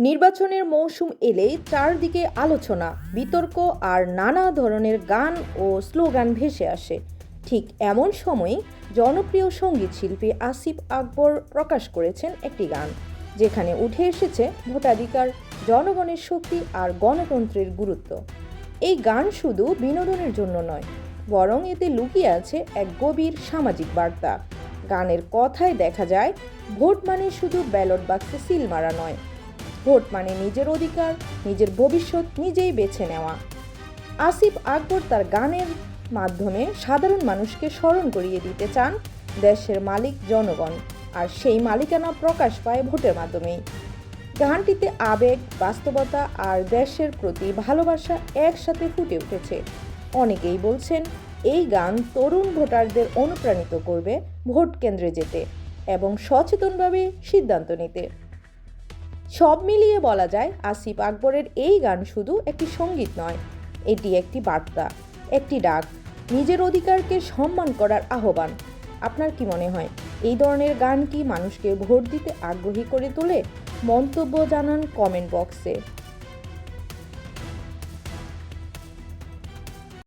নির্বাচনের মৌসুম এলেই চারদিকে আলোচনা, বিতর্ক আর নানা ধরনের গান ও স্লোগান ভেসে আসে। ঠিক এমন সময়ই জনপ্রিয় সঙ্গীত শিল্পী আসিফ আকবর প্রকাশ করেছেন একটি গান, যেখানে উঠে এসেছে ভোটাধিকার, জনগণের শক্তি আর গণতন্ত্রের গুরুত্ব। এই গান শুধু বিনোদনের জন্য নয়, বরং এতে লুকিয়ে আছে এক গভীর সামাজিক বার্তা। গানের কথায় দেখা যায়, ভোট মানে শুধু ব্যালট বাক্সে সিল মারা নয়, ভোট মানে নিজের অধিকার, নিজের ভবিষ্যৎ নিজেই বেছে নেওয়া। আসিফ আকবর তার গানের মাধ্যমে সাধারণ মানুষকে স্মরণ করিয়ে দিতে চান দেশের মালিক জনগণ, আর সেই মালিকানা প্রকাশ পায় ভোটের মাধ্যমেই। গানটিতে আবেগ, বাস্তবতা আর দেশের প্রতি ভালোবাসা একসাথে ফুটে উঠেছে। অনেকেই বলছেন এই গান তরুণ ভোটারদের অনুপ্রাণিত করবে ভোট কেন্দ্রে যেতে এবং সচেতনভাবে সিদ্ধান্ত নিতে। সব মিলিয়ে বলা যায়, আসিফ আকবরের এই গান শুধু একটি সঙ্গীত নয়, এটি একটি বার্তা, একটি ডাক, নিজের অধিকারকে সম্মান করার আহ্বান। আপনার কি মনে হয়, এই ধরনের গান কি মানুষকে ভোট দিতে আগ্রহী করে তোলে? মন্তব্য জানান কমেন্ট বক্সে।